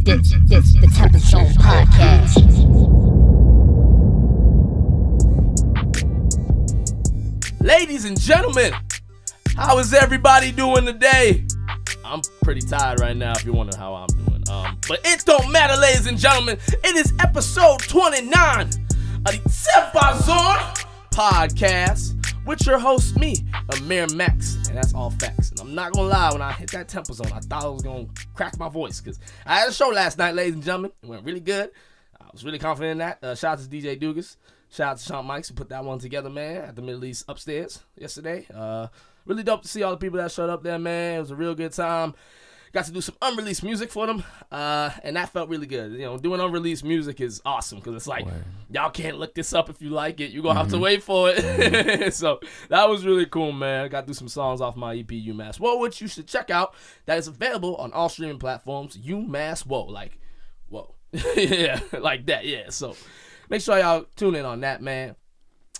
This the TempahZone podcast. Ladies and gentlemen, how is everybody doing today? I'm pretty tired right now if you're wondering how I'm doing. But it don't matter, ladies and gentlemen. It is episode 29 of the TempahZone podcast with your host, me, Amir Max. And that's all facts. And I'm not going to lie, when I hit that TempahZone, I thought I was going to crack my voice. Because I had a show last night, ladies and gentlemen. It went really good. I was really confident in that. Shout out to DJ Dugas. Shout out to Sean Mikes who put that one together, man, at the Middle East upstairs yesterday. Really dope to see all the people that showed up there, man. It was a real good time. Got to do some unreleased music for them, and that felt really good. You know, doing unreleased music is awesome because it's like, y'all can't look this up if you like it. You're going to have to wait for it. So that was really cool, man. Got to do some songs off my EP, UMass Whoa, which you should check out. That is available on all streaming platforms, UMass Whoa. Like, whoa. Yeah, like that, yeah. So make sure y'all tune in on that, man.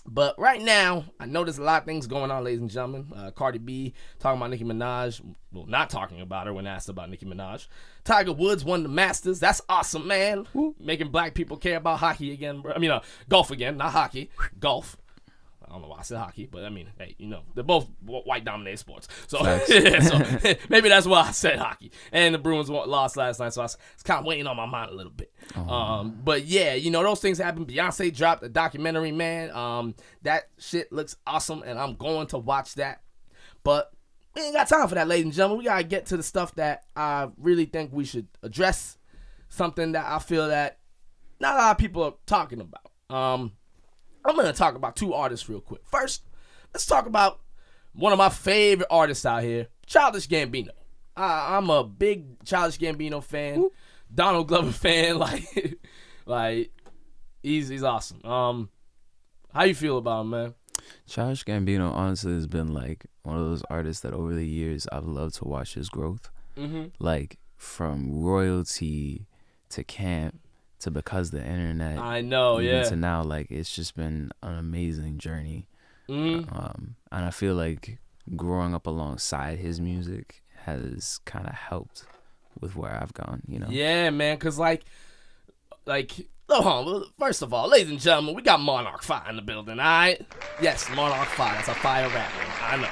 But right now, I know there's a lot of things going on, ladies and gentlemen. Cardi B talking about Nicki Minaj. Well, not talking about her when asked about Nicki Minaj. Tiger Woods won the Masters. That's awesome, man. Making black people care about hockey again. I mean, golf again, not hockey. Golf. I don't know why I said hockey, but I mean, hey, you know, they're both white-dominated sports. So, yeah, so maybe that's why I said hockey. And the Bruins lost last night, so I was kind of waiting on my mind a little bit. But yeah, you know, those things happen. Beyonce dropped a documentary, man. That shit looks awesome, and I'm going to watch that. But we ain't got time for that, ladies and gentlemen. We got to get to the stuff that I really think we should address, something that I feel that not a lot of people are talking about. I'm going to talk about two artists real quick. First, let's talk about one of my favorite artists out here, Childish Gambino. I'm a big Childish Gambino fan, Donald Glover fan. Like he's awesome. How you feel about him, man? Childish Gambino honestly has been like one of those artists that over the years I've loved to watch his growth. Like from royalty to camp to because the internet, I know, even yeah, to now, like it's just been an amazing journey. And I feel like growing up alongside his music has kind of helped with where I've gone, you know. Yeah, man, cause like first of all, ladies and gentlemen, we got Monarch Fai in the building, all right? Yes, Monarch Fai, that's a fire rap, man. I know.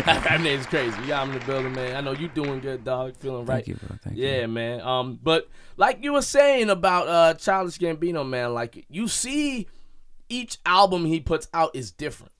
That name's crazy. We got him in the building, man. I know you doing good, dog. Feeling right. Thank you, bro. Thank you. Yeah, man. But like you were saying about Childish Gambino, man, like you see each album he puts out is different.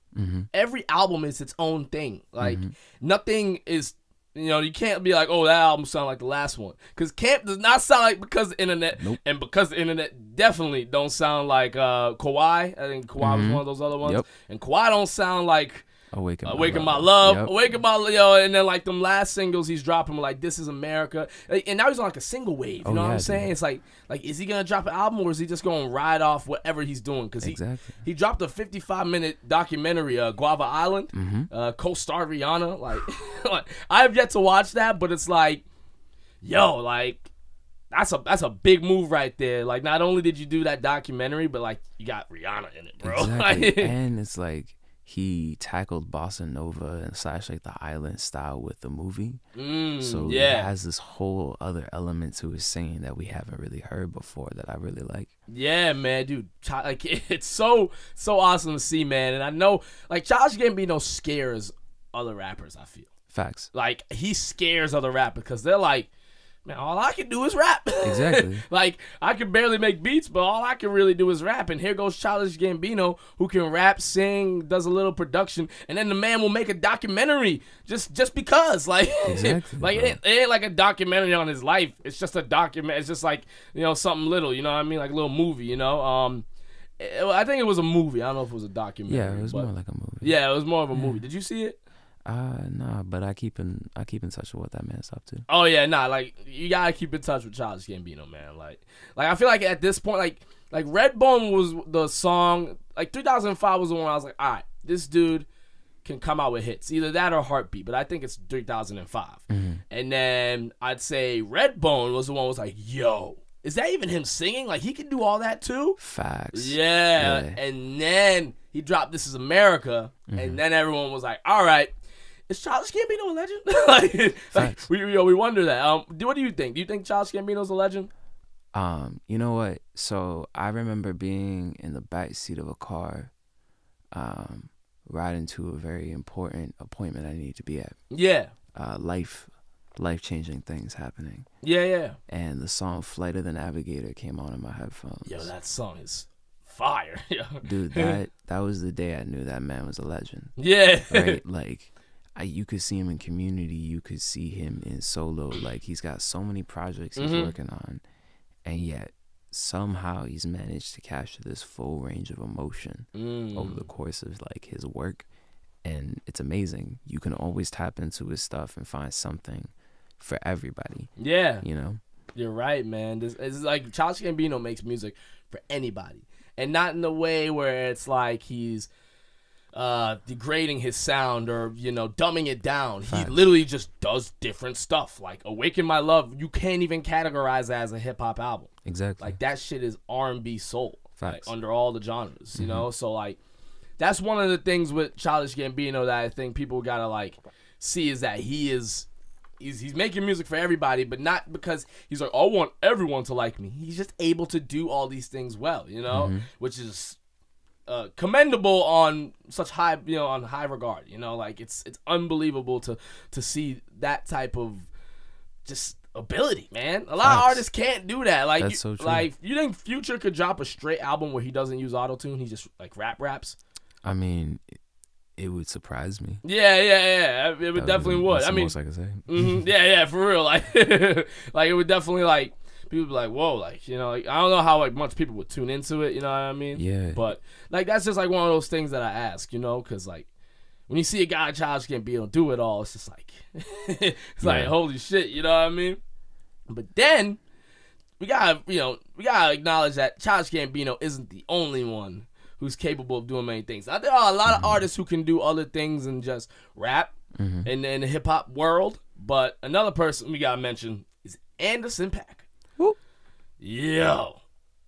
Every album is its own thing. Like nothing is, you know, you can't be like, oh, that album sound like the last one. Because Camp does not sound like Because the Internet. Nope. And Because the Internet definitely don't sound like Kawhi. I think Kawhi was one of those other ones. Yep. And Kawhi don't sound like Awaken My Love. Yep. Awaken My Love. And then like them last singles he's dropping like This Is America. And now he's on like a single wave. You know what I'm saying? Dude. It's like is he going to drop an album or is he just going to ride off whatever he's doing? Because he dropped a 55-minute documentary, Guava Island, co-starred Rihanna. Like I have yet to watch that, but it's like, yo, like that's a big move right there. Like not only did you do that documentary, but like you got Rihanna in it, bro. Exactly. And it's like he tackled bossa nova and / like the island style with the movie. So it has this whole other element to his singing that we haven't really heard before that I really like. Yeah, man, dude. Like it's so awesome to see, man. And I know like Childish Gambino scares other rappers, I feel. Facts. Like he scares other rappers because they're like, man, all I can do is rap. Exactly. Like, I can barely make beats, but all I can really do is rap. And here goes Childish Gambino, who can rap, sing, does a little production, and then the man will make a documentary just because. Like, exactly, like it ain't like a documentary on his life. It's just a document. It's just like, you know, something little, you know what I mean? Like a little movie, you know? I think it was a movie. I don't know if it was a documentary. Yeah, it was more like a movie. Yeah, it was more of a movie. Did you see it? Nah, but I keep in touch with what that man's up to. Oh yeah, nah, like you gotta keep in touch with Childish Gambino, man. Like I feel like at this point, like Redbone was the song, like 3005 was the one I was like, all right, this dude can come out with hits, either that or Heartbeat, but I think it's 3005. And then I'd say Redbone was the one was like, yo, is that even him singing? Like he can do all that too? Facts. Yeah. And then he dropped This Is America, and then everyone was like, all right. is Childish Gambino a legend? We wonder that. What do you think? Do you think Childish Gambino's a legend? You know what? So I remember being in the back seat of a car, riding to a very important appointment I needed to be at. Yeah. Life-changing things happening. Yeah. And the song "Flight of the Navigator" came on in my headphones. Yo, that song is fire. Dude, that was the day I knew that man was a legend. Yeah. Right? Like, you could see him in Community. You could see him in solo. Like, he's got so many projects he's working on. And yet, somehow he's managed to capture this full range of emotion over the course of, like, his work. And it's amazing. You can always tap into his stuff and find something for everybody. Yeah. You know? You're right, man. It's like Childish Gambino makes music for anybody. And not in the way where it's like he's degrading his sound or, dumbing it down. He literally just does different stuff. Like Awaken My Love, you can't even categorize that as a hip-hop album. Exactly. Like, that shit is R&B soul. Facts. Like, under all the genres, you know? So, like, that's one of the things with Childish Gambino that I think people gotta, like, see is that he's making music for everybody, but not because he's like, I want everyone to like me. He's just able to do all these things well, which is commendable on such high, on high regard. Like it's unbelievable to see that type of just ability, man. A lot of artists can't do that. Like, that's so true. Like, you think Future could drop a straight album where he doesn't use auto-tune? He just like raps? I mean, it would surprise me. Yeah. It would definitely would. That's I the mean, most I can say. Yeah, for real. Like, like it would definitely like people would be like, whoa, like like I don't know how like much people would tune into it. You know what I mean? Yeah. But like that's just like one of those things that I ask, because like when you see a guy Childish Gambino do it all, it's just like it's like holy shit. You know what I mean? But then we gotta acknowledge that Childish Gambino isn't the only one who's capable of doing many things. Now, there are a lot of artists who can do other things than just rap in the hip-hop world, but another person we gotta mention is Anderson .Paak. Woo. Yo,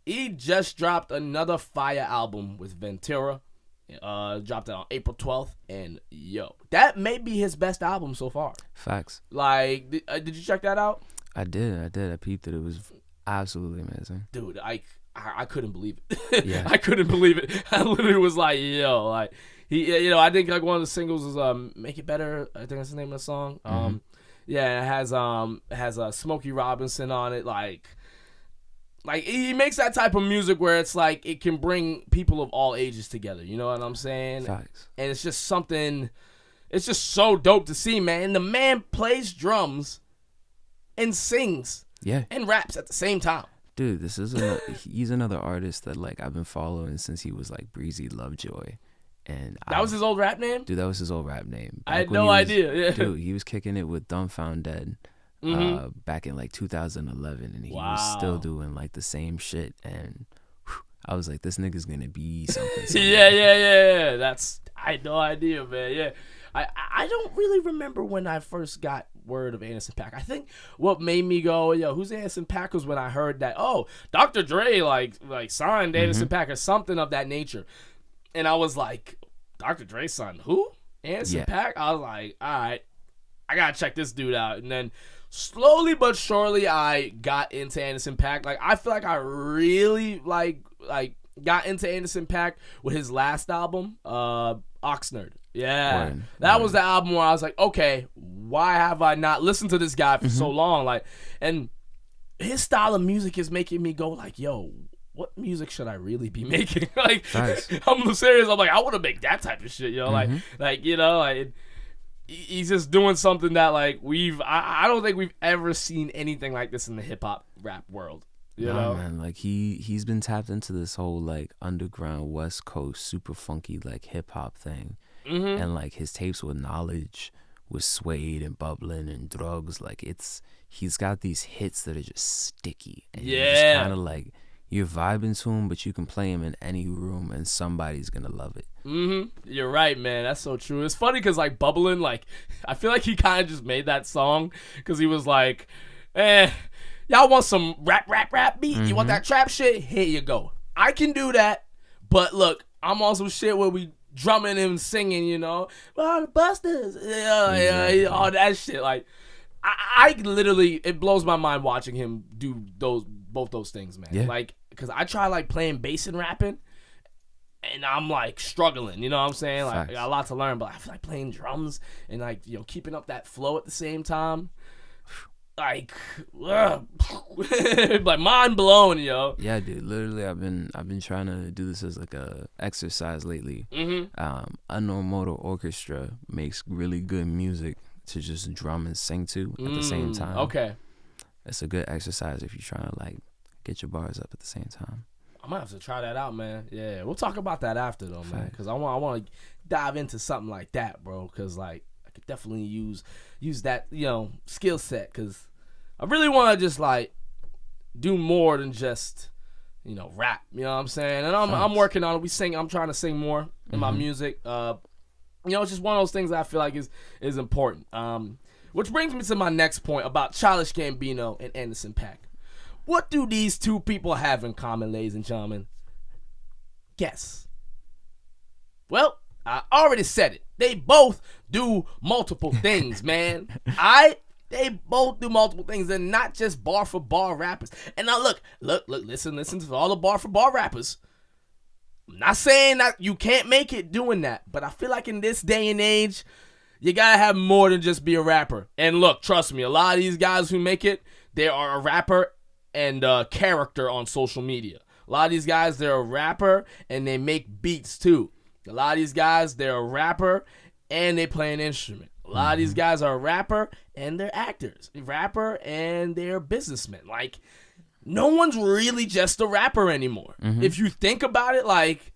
he just dropped another fire album with Ventura. Dropped it on April 12th, and yo, that may be his best album so far. Facts. Like, did you check that out? I did. I peeped it. It was absolutely amazing. Dude, I couldn't believe it. Yeah. I couldn't believe it. I literally was like, yo, like he, I think like one of the singles is "Make It Better." I think that's the name of the song. Yeah, it has Smokey Robinson on it. Like he makes that type of music where it's like it can bring people of all ages together. You know what I'm saying? Facts. And it's just something. It's just so dope to see, man. And the man plays drums and sings. Yeah. And raps at the same time. Dude, he's another artist that like I've been following since he was like Breezy Lovejoy, and that was his old rap name. Dude, that was his old rap name. I had no idea. Yeah. Dude, he was kicking it with Dumbfounded back in like 2011, and he was still doing like the same shit. And I was like, this nigga's gonna be something. Yeah. I had no idea, man. Yeah. I don't really remember when I first got word of Anderson .Paak. I think what made me go, yo, who's Anderson .Paak was when I heard that, oh, Dr. Dre like signed Anderson .Paak or something of that nature. And I was like, Dr. Dre signed who? Anderson .Paak? I was like, all right, I gotta check this dude out. And then slowly but surely I got into Anderson .Paak. Like, I feel like I really like got into Anderson .Paak with his last album, Oxnard. Yeah, that was the album where I was like, okay, why have I not listened to this guy for so long? Like, and his style of music is making me go like, yo, what music should I really be making? Like, nice. I'm serious. I'm like, I want to make that type of shit, yo. Like he's just doing something that like I don't think we've ever seen anything like this in the hip hop rap world. You know, man, like he's been tapped into this whole like underground West Coast super funky like hip hop thing. And like his tapes with Knowledge, with Suede and Bubbling and Drugs, like he's got these hits that are just sticky. And you're just kind of like, you're vibing to him, but you can play him in any room and somebody's gonna love it. You're right, man. That's so true. It's funny because like Bubbling, like I feel like he kind of just made that song because he was like, y'all want some rap beat? You want that trap shit? Here you go. I can do that, but look, I'm also shit where we drumming and singing, you know, oh, the Busters, all that shit. Like, I literally, it blows my mind watching him do both those things, man. Yeah. Like, because I try like playing bass and rapping, and I'm like struggling, you know what I'm saying? Like, I got a lot to learn, but I feel like playing drums and like, you know, keeping up that flow at the same time, like, like mind blown, yo. Yeah, dude. Literally, I've been trying to do this as like a exercise lately. Unknown Motor Orchestra makes really good music to just drum and sing to at the same time. Okay. It's a good exercise if you're trying to like get your bars up at the same time. I might have to try that out, man. Yeah, we'll talk about that after though, man. Because I want to dive into something like that, bro. Because like I could definitely use that, you know, skill set. Because I really want to just like do more than just, you know, rap. You know what I'm saying? And I'm working on it. I'm trying to sing more in my music. You know, it's just one of those things that I feel like is important. Which brings me to my next point about Childish Gambino and Anderson .Paak. What do these two people have in common, ladies and gentlemen? Guess. Well, I already said it. They both do multiple things, man. They both do multiple things. They're not just bar for bar rappers. And now look, listen to all the bar for bar rappers. I'm not saying that you can't make it doing that, but I feel like in this day and age, you gotta have more than just be a rapper. And look, trust me, a lot of these guys who make it, they are a rapper and a character on social media. A lot of these guys, they're a rapper and they make beats too. A lot of these guys, they're a rapper and they play an instrument. A lot of these guys are a rapper and they're actors. A rapper and they're businessmen. Like, no one's really just a rapper anymore. If you think about it, like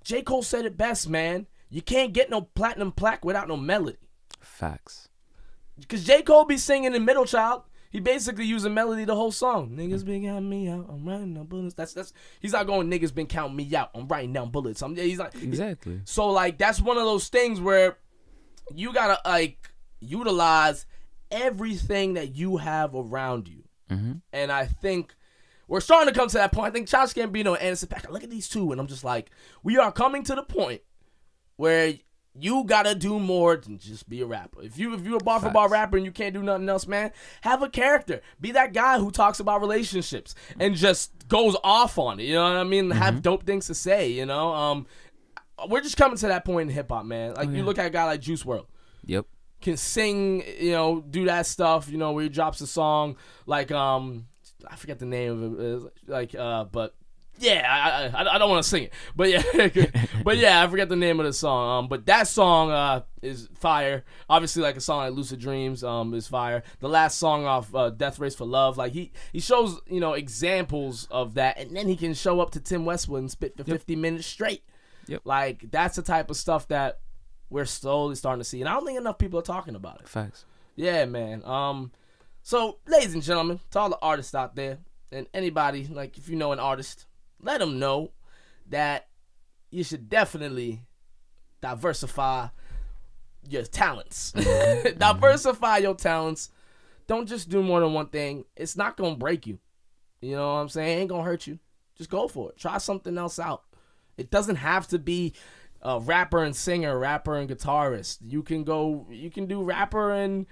J. Cole said it best, man. You can't get no platinum plaque without no melody. Facts. Because J. Cole be singing in Middle Child. He basically using melody the whole song. Niggas been counting me out. I'm writing down bullets. That's. He's not going. Niggas been counting me out. I'm writing down bullets. He's not exactly. So like that's one of those things where you gotta like utilize everything that you have around you. And I think we're starting to come to that point. I think Childish Gambino and Anderson .Paak. Look at these two, and I'm just like, we are coming to the point where you gotta do more than just be a rapper. If you're a bar for bar rapper and you can't do nothing else, man, have a character. Be that guy who talks about relationships and just goes off on it. You know what I mean? Have dope things to say. You know, we're just coming to that point in hip hop, man. Like you look at a guy like Juice WRLD. Yep. Can sing, you know, do that stuff. You know, where he drops a song like I forget the name of it. Like but. Yeah, I don't want to sing it, but yeah, I forget the name of the song. But that song is fire. Obviously, like a song like "Lucid Dreams" is fire. The last song off "Death Race for Love," like he shows, you know, examples of that, and then he can show up to Tim Westwood and spit for 50 minutes straight. Yep. Like that's the type of stuff that we're slowly starting to see, and I don't think enough people are talking about it. Facts. Yeah, man. So ladies and gentlemen, to all the artists out there, and anybody, like if you know an artist, let them know that you should definitely diversify your talents. Diversify your talents. Don't just do more than one thing. It's not going to break you. You know what I'm saying? It ain't going to hurt you. Just go for it. Try something else out. It doesn't have to be a rapper and singer, rapper and guitarist. You can do rapper and,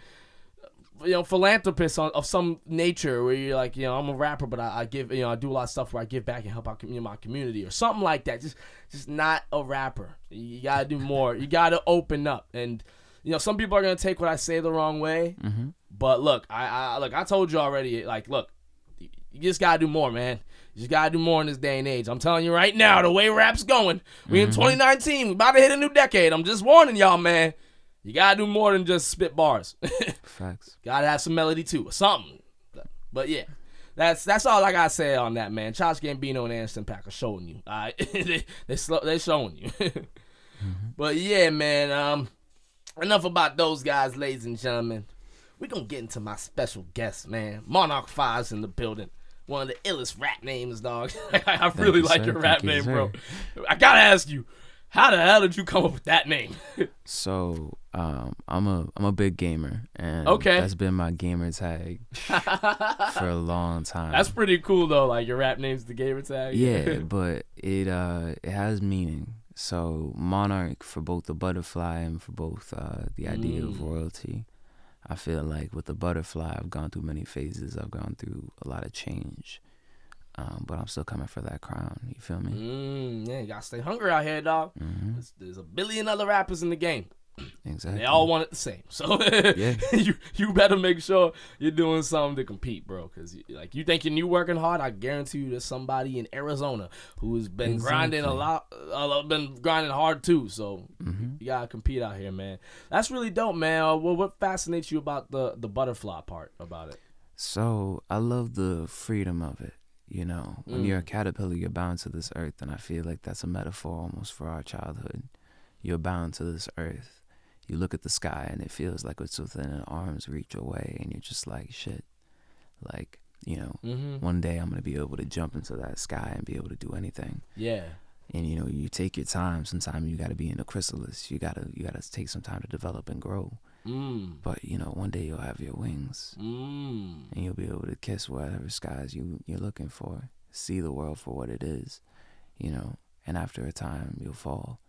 you know, philanthropist of some nature where you're like, you know, I'm a rapper, but I give, you know, I do a lot of stuff where I give back and help out my community or something like that. Just not a rapper. You gotta do more. You gotta open up. And, you know, some people are gonna take what I say the wrong way. But look, I told you already. Like, look, you just gotta do more, man. You just gotta do more in this day and age. I'm telling you right now, the way rap's going, we in 2019, we about to hit a new decade. I'm just warning y'all, man. You gotta do more than just spit bars. Facts. Gotta have some melody too, or something. But yeah, that's all I gotta say on that, man. Childish Gambino and Anderson .Paak are showing you. All right, they showing you. But yeah, man. Enough about those guys, ladies and gentlemen. We gonna get into my special guest, man. Monarch Fai's in the building. One of the illest rap names, dog. I really like your rap name, bro. I gotta ask you, how the hell did you come up with that name? So, I'm a big gamer, and that's been my gamer tag for a long time. That's pretty cool though. Like your rap name's the gamer tag. Yeah, but it has meaning. So Monarch for both the butterfly and for both the idea of royalty. I feel like with the butterfly, I've gone through many phases. I've gone through a lot of change. But I'm still coming for that crown. You feel me? Yeah, you gotta stay hungry out here, dog. There's a billion other rappers in the game. Exactly. They all want it the same. So you better make sure you're doing something to compete, bro. Because you thinking you working hard, I guarantee you there's somebody in Arizona who's been grinding a lot, been grinding hard too. So you gotta compete out here, man. That's really dope, man. Well, what fascinates you about the butterfly part about it? So I love the freedom of it. You know, when you're a caterpillar, you're bound to this earth, and I feel like that's a metaphor almost for our childhood. You're bound to this earth. You look at the sky and it feels like it's within an arm's reach away, and you're just like, shit. Like, you know, one day I'm going to be able to jump into that sky and be able to do anything. Yeah. And, you know, you take your time. Sometimes you got to be in the chrysalis. You got to take some time to develop and grow. But, you know, one day you'll have your wings. And you'll be able to kiss whatever skies you're looking for. See the world for what it is, you know. And after a time, you'll fall.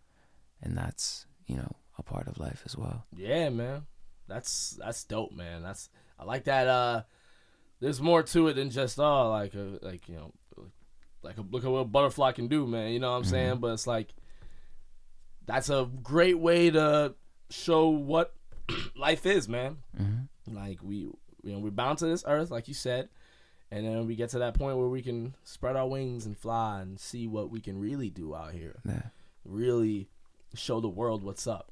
And that's, you know, a part of life as well. Yeah, man. That's dope, man. I like that. There's more to it than just look at what a butterfly can do, man. You know what I'm saying? But it's like that's a great way to show what life is, man. Like we're bound to this earth, like you said, and then we get to that point where we can spread our wings and fly and see what we can really do out here. Yeah. Really show the world what's up.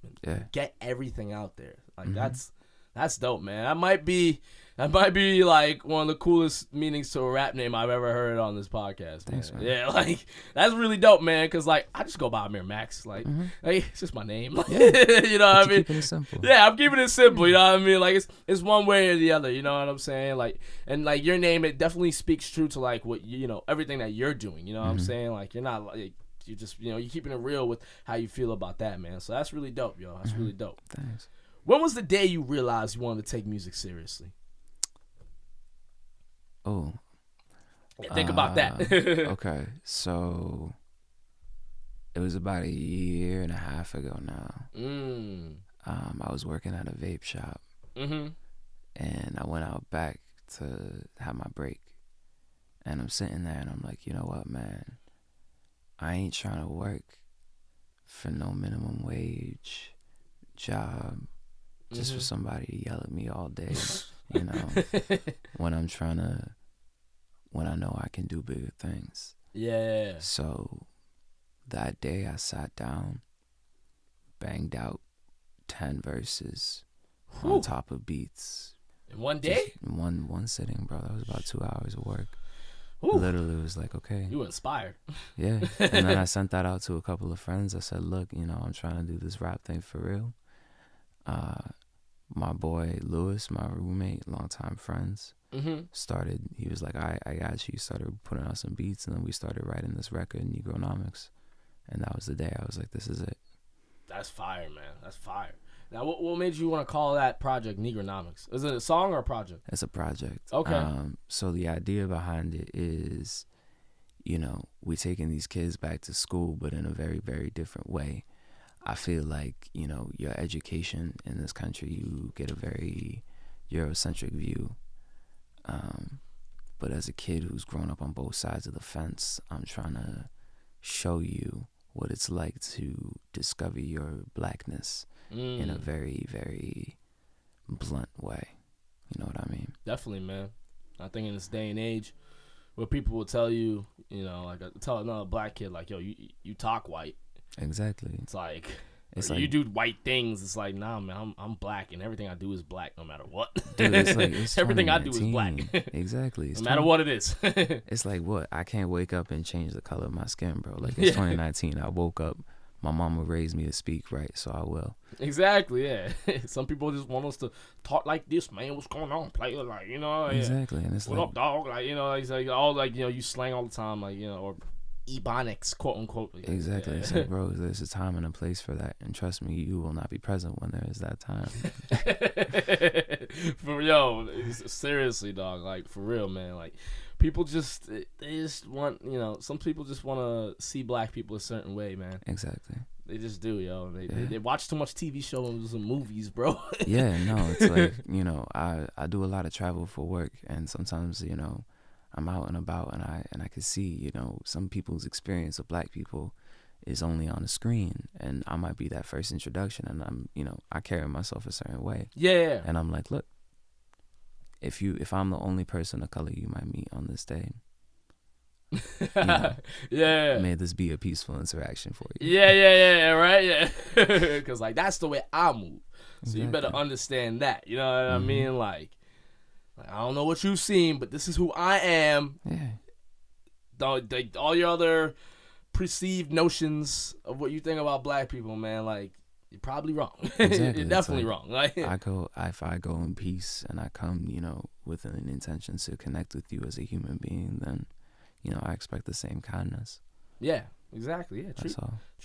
Get everything out there. Like that's dope, man. That might be like one of the coolest meanings to a rap name I've ever heard on this podcast. Thanks, man. Yeah, like that's really dope, man. Cause like I just go by Amir Max. Like, it's just my name. Like, you know what I mean? Keeping it simple. Yeah, I'm keeping it simple. You know what I mean? Like it's one way or the other. You know what I'm saying? Like, and like your name, it definitely speaks true to like what you know, everything that you're doing. You know what I'm saying? Like you're not like. You just, you know, you're keeping it real with how you feel about that, man. So that's really dope, yo. That's really dope. Thanks. When was the day you realized you wanted to take music seriously? Oh. Yeah, think about that. Okay. So it was about a year and a half ago now. I was working at a vape shop. And I went out back to have my break. And I'm sitting there and I'm like, you know what, man? I ain't trying to work for no minimum wage job just for somebody to yell at me all day, you know, when I know I can do bigger things. Yeah. So that day I sat down, banged out 10 verses on top of beats. In one day? In one sitting, bro. That was about 2 hours of work. Ooh. Literally was like, okay. You were inspired. Yeah. And then I sent that out to a couple of friends. I said, look, you know, I'm trying to do this rap thing for real. My boy Lewis, my roommate, longtime friends, he was like, I got you. Started putting out some beats, and then we started writing this record, Negronomics. And that was the day I was like, this is it. That's fire, man. That's fire. Now, what made you want to call that project Negronomics? Is it a song or a project? It's a project. Okay. So the idea behind it is, you know, we're taking these kids back to school, but in a very, very different way. I feel like, you know, your education in this country, you get a very Eurocentric view. But as a kid who's grown up on both sides of the fence, I'm trying to show you what it's like to discover your blackness in a very, very blunt way. You know what I mean? Definitely, man. I think in this day and age where people will tell you, you know, like tell another black kid, like, yo, you talk white. Exactly. It's like you do white things. It's like, nah, man, I'm black, and everything I do is black no matter what. Dude, it's like, it's everything I do is black. Exactly. No matter what it is. It's like, what? I can't wake up and change the color of my skin, bro. Like, it's 2019. I woke up. My mama raised me to speak right, so I will. Exactly, yeah. Some people just want us to talk like this, man. What's going on, player? Like, you know. Exactly, and it's what up, dog? Like, you know, it's like all like, you know, you slang all the time, like, you know, or ebonics, quote unquote. Exactly. It's like, bro, there's a time and a place for that, and trust me, you will not be present when there is that time. Seriously, dog. Like, for real, man. Like, people they just want, some people just want to see black people a certain way, man. Exactly. They just do, yo. They watch too much TV shows and movies, bro. Yeah, no, it's like, I do a lot of travel for work, and sometimes, I'm out and about, and I can see, some people's experience of black people is only on the screen, and I might be that first introduction, and I'm, I carry myself a certain way. Yeah. And I'm like, look, if I'm the only person of color you might meet on this day, may this be a peaceful interaction for you. Yeah, right? Yeah. Because, like, that's the way I move. So Exactly. you better understand that. You know what I mean? Like, I don't know what you've seen, but this is who I am. Yeah. All your other perceived notions of what you think about black people, man, like, you're probably wrong. Exactly. You're definitely wrong. Like, if I go in peace and I come, with an intention to connect with you as a human being, then, I expect the same kindness. Yeah, exactly. Yeah, treat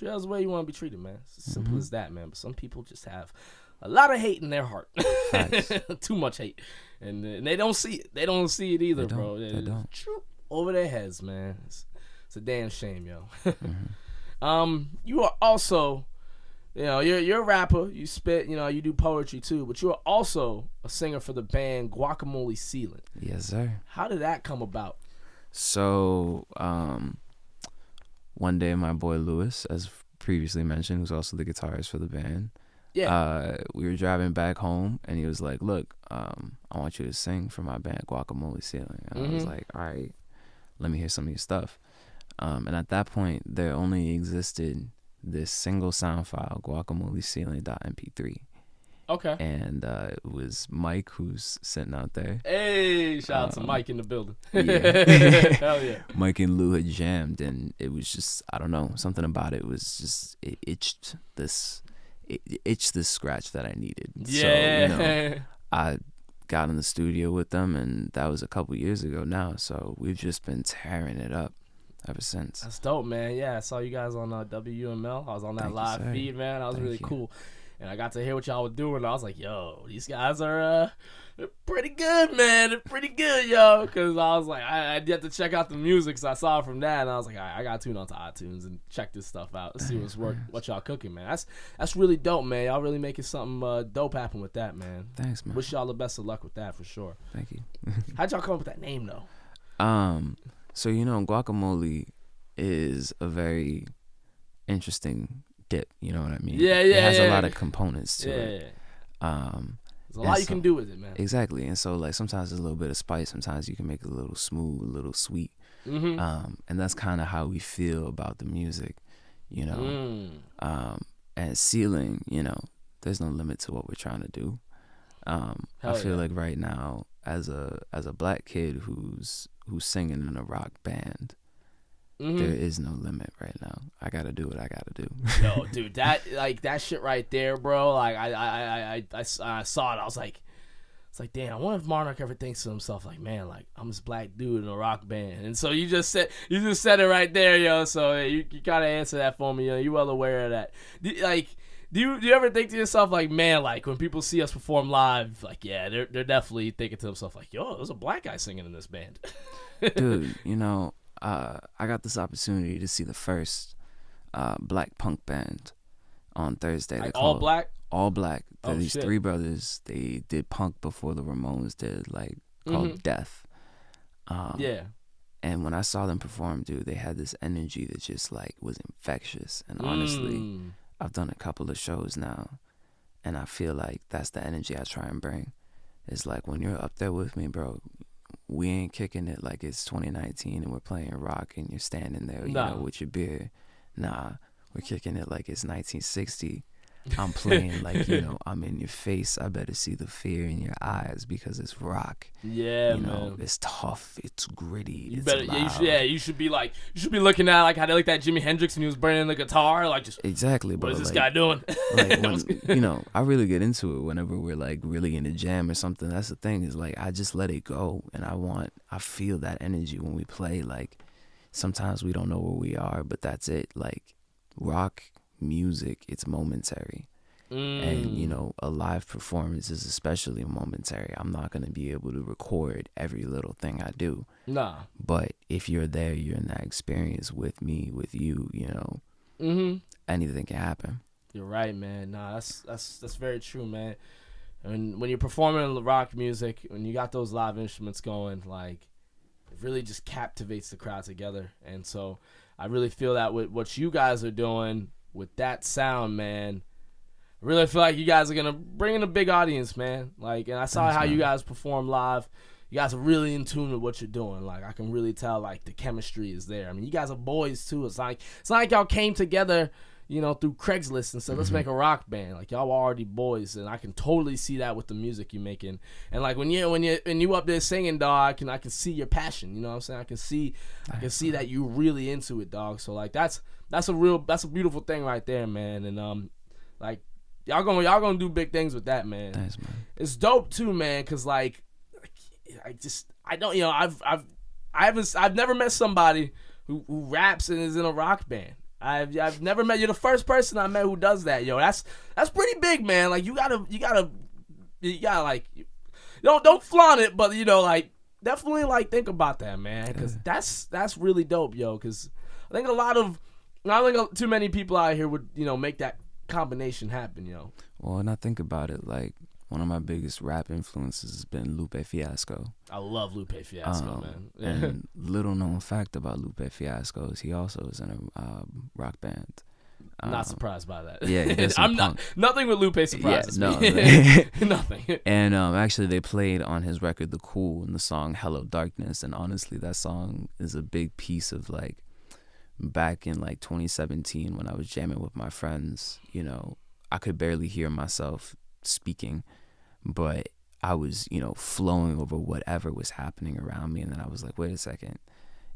us the way you want to be treated, man. It's as simple as that, man. But some people just have a lot of hate in their heart. Too much hate. And they don't see it. They don't see it either, bro. They don't. Over their heads, man. It's a damn shame, yo. You are also, you're a rapper. You spit, you do poetry too. But you are also a singer for the band Guacamole Ceiling. Yes, sir. How did that come about? So, one day my boy Lewis, as previously mentioned, who's also the guitarist for the band, we were driving back home, and he was like, look, I want you to sing for my band Guacamole Ceiling. And I was like, all right, let me hear some of your stuff. And at that point, there only existed this single sound file, guacamoleceiling.mp3. Okay. And it was Mike who's sitting out there. Hey, shout out to Mike in the building. Yeah. Hell yeah. Mike and Lou had jammed, and it was just, I don't know, something about it was just, it itched this scratch that I needed. Yeah. So, I got in the studio with them, and that was a couple years ago now. So we've just been tearing it up ever since. That's dope, man. Yeah, I saw you guys on WML. I was on that live feed, man. That was really cool. And I got to hear what y'all were doing. I was like, yo, these guys are they're pretty good, man. They're pretty good, yo. Because I was like, I had to check out the music, so I saw it from that. And I was like, all right, I got to tune onto iTunes and check this stuff out. Let's see what y'all cooking, man. That's really dope, man. Y'all really making something dope happen with that, man. Thanks, man. Wish y'all the best of luck with that, for sure. Thank you. How'd y'all come up with that name, though? So, guacamole is a very interesting dip, you know what I mean? Yeah. It has a lot of components to it. There's a lot you can do with it, man. Exactly. And so, like, sometimes there's a little bit of spice. Sometimes you can make it a little smooth, a little sweet. And that's kind of how we feel about the music, And Ceiling, there's no limit to what we're trying to do. I feel like right now, as a black kid who's singing in a rock band, there is no limit right now. I gotta do what I gotta do. Yo, dude, that shit right there, bro. Like, I saw it. I was like, it's like, damn. I wonder if Monarch ever thinks to himself, like, man, like, I'm this black dude in a rock band. And so you just said it right there, yo. So you gotta answer that for me, yo. You well aware of that? Do you ever think to yourself, like, man, like, when people see us perform live, like, yeah, they're definitely thinking to themselves, like, yo, there's a black guy singing in this band. Dude, I got this opportunity to see the first black punk band on Thursday. Like all black? All black. They're these shit. three brothers. They did punk before the Ramones did, like, called Death. Yeah. And when I saw them perform, dude, they had this energy that just, like, was infectious. And honestly, I've done a couple of shows now, and I feel like that's the energy I try and bring. It's like, when you're up there with me, bro, we ain't kicking it like it's 2019 and we're playing rock and you're standing there, with your beer. Nah, we're kicking it like it's 1960. I'm playing like, I'm in your face. I better see the fear in your eyes because it's rock. Yeah, man. It's tough. It's gritty. You should be looking at like how they like that Jimi Hendrix when he was burning the guitar, like just exactly. What is this guy doing? Like when, I really get into it whenever we're like really in a jam or something. That's the thing is like I just let it go, and I feel that energy when we play. Like sometimes we don't know where we are, but that's it. Like, rock music, it's momentary. And, you know, a live performance is especially momentary. I'm not going to be able to record every little thing I do. Nah. But if you're there, you're in that experience with me, with you, you know, anything can happen. You're right, man. Nah, that's very true, man. And when you're performing rock music, when you got those live instruments going, like, it really just captivates the crowd together. And so I really feel that with what you guys are doing with that sound, man, I really feel like you guys are going to bring in a big audience, man. Like, and I saw how you guys perform live. You guys are really in tune with what you're doing. Like, I can really tell, like, the chemistry is there. I mean, you guys are boys, too. It's not like y'all came together, you know, through Craigslist and said, let's make a rock band. Like, y'all were already boys, and I can totally see that with the music you're making. And, like, when you up there singing, dog, I can see your passion. You know what I'm saying? I can see that you really into it, dog. So, like, that's a beautiful thing right there, man. And like, y'all gonna do big things with that, man. Thanks, man. It's dope too, man, cause like I've never met somebody who raps and is in a rock band. I've never met. You're the first person I met who does that, yo. That's pretty big, man. Like, you gotta like, don't flaunt it, but, you know, like, definitely, like, think about that, man, cause that's really dope, yo. Cause I think not too many people out here would, you know, make that combination happen, yo. Well, and I think about it, like, one of my biggest rap influences has been Lupe Fiasco. I love Lupe Fiasco, man. And little known fact about Lupe Fiasco is he also is in a rock band. Not surprised by that. Yeah, he does some punk. Nothing with Lupe surprises me. Nothing. And actually, they played on his record "The Cool" in the song "Hello Darkness," and honestly, that song is a big piece of, like, back in, like, 2017 when I was jamming with my friends. You know, I could barely hear myself speaking, but I was, you know, flowing over whatever was happening around me. And then I was like, wait a second,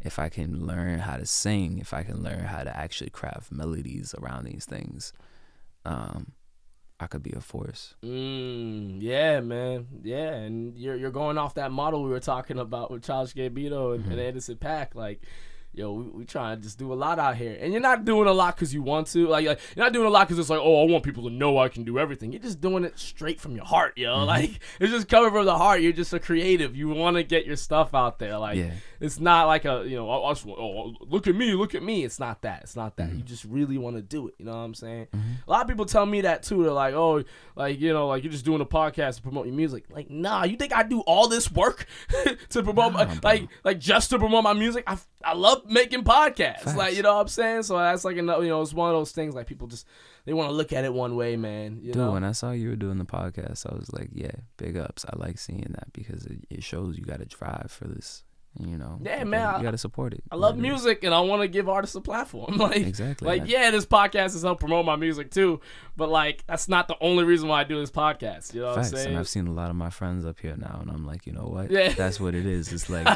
if I can learn how to sing, if I can learn how to actually craft melodies around these things, I could be a force. Yeah, man. Yeah, and you're going off that model we were talking about with Childish, Gambino and Anderson .Paak. Like, yo, we trying to just do a lot out here. And you're not doing a lot because you want to. Like, you're not doing a lot because it's like, oh, I want people to know I can do everything. You're just doing it straight from your heart, yo. Like, it's just coming from the heart. You're just a creative. You want to get your stuff out there. Like, it's not like a, you know, look at me. It's not that. It's not that. You just really want to do it. You know what I'm saying? A lot of people tell me that, too. They're like, oh, like, you know, like, you're just doing a podcast to promote your music. Like, nah, you think I do all this work to promote, like just to promote my music? I love making podcasts. Facts. Like, you know what I'm saying? So that's like another, you know, it's one of those things, like, people just, they want to look at it one way, man. You know? When I saw you were doing the podcast, I was like, yeah, big ups. I like seeing that because it shows you got to drive for this, you know. Yeah, man. You got to support it. I love music, and I want to give artists a platform. Like, exactly. Like, yeah, this podcast is help promote my music too, but, like, that's not the only reason why I do this podcast. You know what I'm saying? And I've seen a lot of my friends up here now, and I'm like, you know what? Yeah. That's what it is. It's like,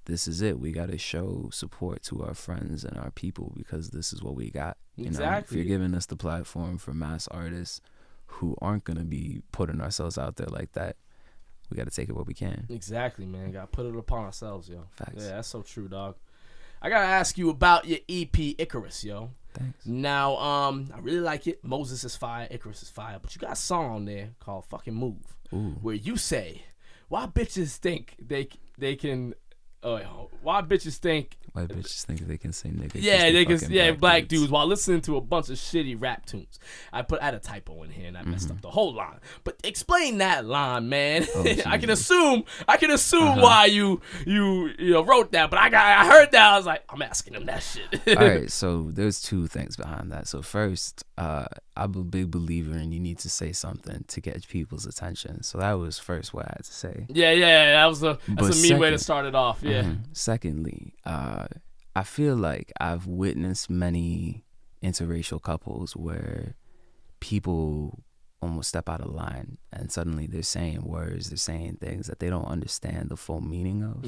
this is it. We got to show support to our friends and our people because this is what we got. You know, if you're giving us the platform for mass artists who aren't going to be putting ourselves out there like that, we got to take it what we can. Exactly, man. Got to put it upon ourselves, yo. Facts. Yeah, that's so true, dog. I got to ask you about your EP, Icarus, yo. Thanks. Now, I really like it. Moses is fire, Icarus is fire, but you got a song on there called Fucking Move, where you say, why bitches think they can... why bitches think they can say nigga? Yeah, they can. Yeah, black dudes while listening to a bunch of shitty rap tunes. I had a typo in here and I messed up the whole line. But explain that line, man. I can assume why you wrote that. But I heard that. I was like, I'm asking him that shit. All right, so there's two things behind that. So first, I'm a big believer in you need to say something to get people's attention. So that was first what I had to say. Yeah, that's a mean way to start it off. Yeah. Secondly, I feel like I've witnessed many interracial couples where people almost step out of line and suddenly they're saying words, they're saying things that they don't understand the full meaning of.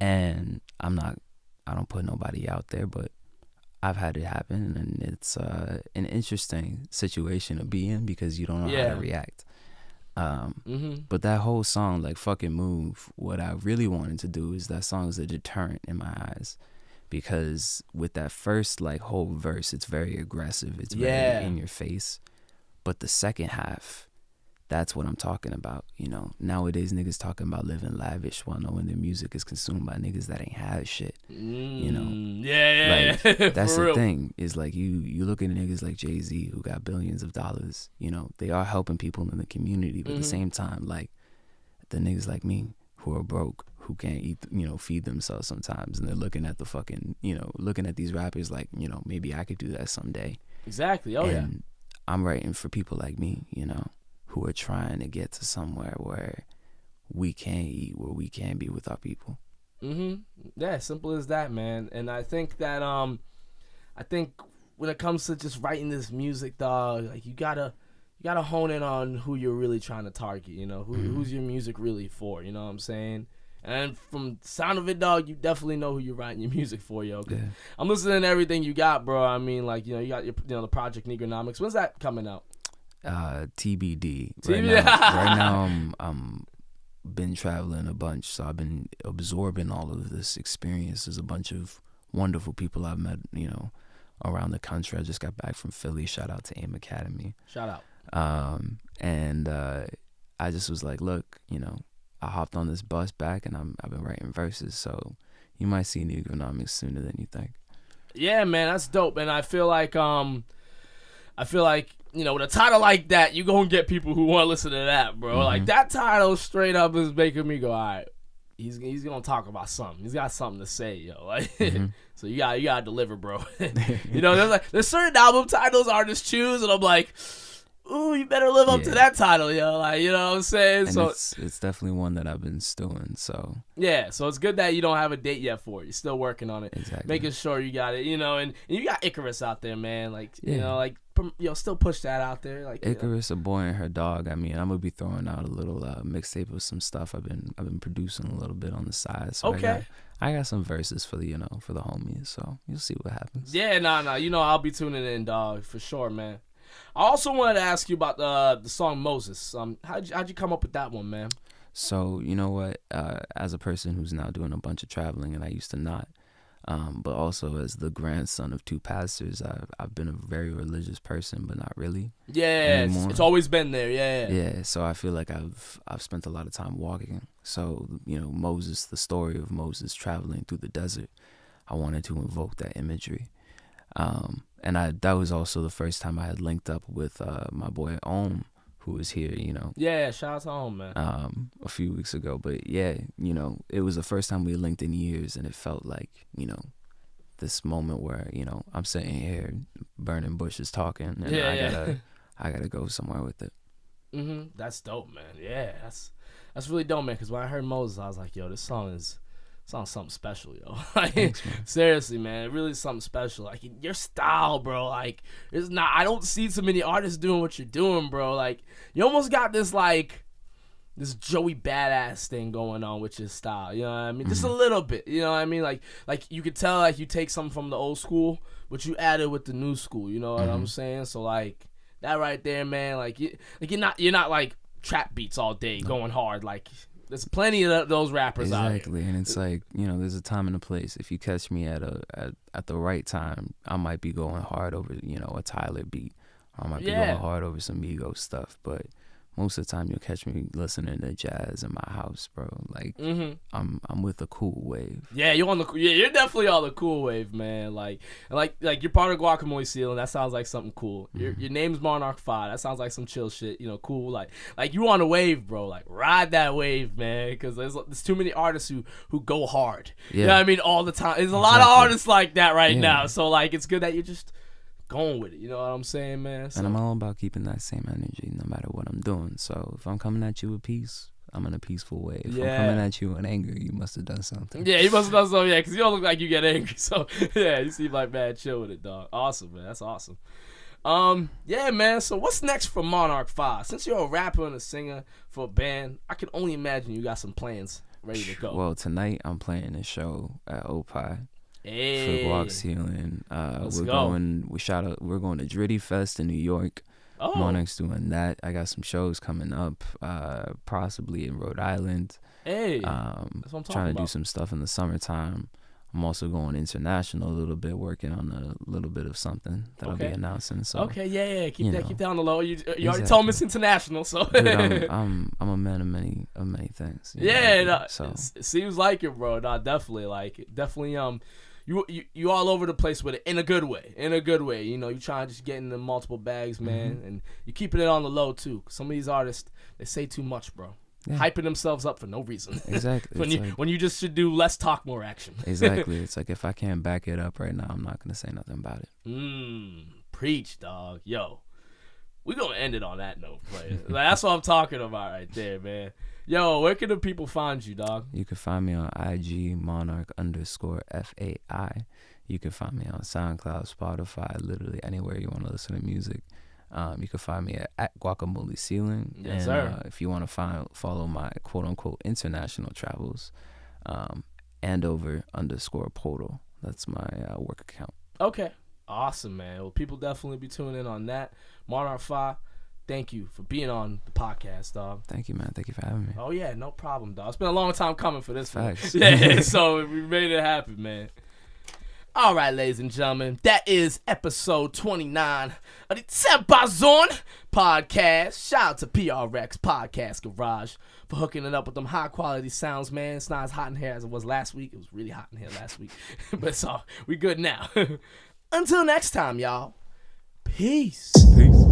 And I don't put nobody out there, but I've had it happen, and it's an interesting situation to be in because you don't know how to react. But that whole song, like Fucking Move, what I really wanted to do is that song is a deterrent in my eyes. Because with that first like whole verse, it's very aggressive. It's very in your face. But the second half, that's what I'm talking about. You know, nowadays niggas talking about living lavish while knowing their music is consumed by niggas that ain't have shit. You know, like that's the thing. Is like you look at niggas like Jay-Z who got billions of dollars. You know, they are helping people in the community, but at the same time, like the niggas like me who are broke, who can't eat, you know, feed themselves sometimes, and they're looking at the fucking, you know, looking at these rappers like, you know, maybe I could do that someday. Exactly. And I'm writing for people like me, you know, who are trying to get to somewhere where we can eat, where we can be with our people. Yeah, simple as that, man. And I think that I think when it comes to just writing this music, dog, like you gotta hone in on who you're really trying to target. You know, who's your music really for? You know what I'm saying? And from the sound of it, dog, you definitely know who you're writing your music for, yo. Yeah. I'm listening to everything you got, bro. I mean, like, you know, you got your, you know, the Project Negronomics. When's that coming out? TBD. Right now I'm been traveling a bunch, so I've been absorbing all of this experience. There's a bunch of wonderful people I've met, you know, around the country. I just got back from Philly. Shout out to AIM Academy. Shout out. And I just was like, look, you know, I hopped on this bus back, and I've been writing verses, so you might see Negronomics sooner than you think. Yeah, man, that's dope. And I feel like you know, with a title like that, you gonna get people who want to listen to that, bro. Like that title straight up is making me go, all right, he's gonna talk about something. He's got something to say, yo. Like, so you gotta deliver, bro. You know, there's certain album titles artists choose, and I'm like, ooh, you better live up to that title, yo. Like, you know what I'm saying? And so it's definitely one that I've been stewing, so. Yeah, so it's good that you don't have a date yet for it. You're still working on it. Exactly. Making sure you got it, you know, and you got Icarus out there, man. Like, you know, like, you know, still push that out there. Like Icarus, A Boy and Her Dog. I mean, I'm going to be throwing out a little mixtape with some stuff I've been producing a little bit on the side. So okay. I got some verses for the, you know, for the homies, so you'll see what happens. Yeah, nah, you know, I'll be tuning in, dog, for sure, man. I also wanted to ask you about the song Moses. How'd you come up with that one, man? So, you know what? As a person who's now doing a bunch of traveling, and I used to not, but also as the grandson of two pastors, I've been a very religious person, but not really. Yeah, it's always been there. Yeah. So I feel like I've spent a lot of time walking. So, you know, Moses, the story of Moses traveling through the desert, I wanted to invoke that imagery. And that was also the first time I had linked up with my boy Om, who was here, you know. Yeah, shout out to Om, man. A few weeks ago. But yeah, you know, it was the first time we linked in years, and it felt like, you know, this moment where, you know, I'm sitting here burning bushes talking, and I gotta go somewhere with it. That's dope, man. Yeah, that's really dope, man, because when I heard Moses, I was like, yo, this song is something special, yo. Like, thanks, man. Seriously, man, it really is something special. Like, your style, bro. Like, I don't see too many artists doing what you're doing, bro. Like, you almost got this Joey Badass thing going on with your style. You know what I mean? Just a little bit. You know what I mean? Like you could tell, like, you take something from the old school, but you add it with the new school. You know what I'm saying? So, like, that right there, man. Like, you're not like trap beats all day going hard. Like, there's plenty of those rappers out here. Exactly, and it's like, you know, there's a time and a place. If you catch me at the right time, I might be going hard over, you know, a Tyler beat. Or I might be going hard over some Migos stuff, but most of the time you'll catch me listening to jazz in my house, bro. Like, I'm with a cool wave. Yeah, you're definitely on the cool wave, man. Like you're part of Guacamole Ceiling. That sounds like something cool. Your name's Monarch Fai. That sounds like some chill shit. You know, cool. Like you on a wave, bro. Like, ride that wave, man. Because there's too many artists who go hard. Yeah. You know what I mean? All the time. There's a lot of artists like that right now. So, like, it's good that you're just going with it, you know what I'm saying, man? So, and I'm all about keeping that same energy no matter what I'm doing. So if I'm coming at you with peace, I'm in a peaceful way. If I'm coming at you in anger, you must have done something. Yeah, you must have done something, because you don't look like you get angry. So, yeah, you seem like mad chill with it, dog. Awesome, man. That's awesome. Yeah, man. So what's next for Monarch Fai? Since you're a rapper and a singer for a band, I can only imagine you got some plans ready to go. Well, tonight I'm playing a show at Opie. Hey, for Guacamole Ceiling. We're going to Dritty Fest in New York. Monarch's doing that. I got some shows coming up, possibly in Rhode Island. Hey, that's what I'm talking trying to about. do some stuff in the summertime. I'm also going international a little bit, working on a little bit of something that I'll be announcing. So yeah. Keep that on the low. You exactly. already told me it's international, so Dude, I'm a man of many things. So it seems like it, bro. No, definitely like it. Definitely you all over the place with it in a good way. You know, you trying to just get in the multiple bags, man, and you keeping it on the low too. Some of these artists, they say too much, bro. Yeah. Hyping themselves up for no reason. Exactly. when you just should do less talk, more action. Exactly. It's like if I can't back it up right now, I'm not gonna say nothing about it. Preach, dog. Yo, we gonna end it on that note, player. Like, that's what I'm talking about right there, man. Yo, where can the people find you, dog? You can find me on IG Monarch_FAI. You can find me on SoundCloud, Spotify, literally anywhere you want to listen to music. You can find me at Guacamole Ceiling. Yes, sir. If you want to follow my quote-unquote international travels, Andover_Portal. That's my work account. Okay. Awesome, man. Well, people definitely be tuning in on that. Monarch Fai, thank you for being on the podcast, dog. Thank you, man. Thank you for having me. Oh, yeah, no problem, dog. It's been a long time coming for this. Facts. Yeah, so we made it happen, man. All right, ladies and gentlemen, that is episode 29 of the TempahZone podcast. Shout out to PRX Podcast Garage for hooking it up with them high-quality sounds, man. It's not as hot in here as it was last week. It was really hot in here last week. But we good now. Until next time, y'all. Peace. Peace.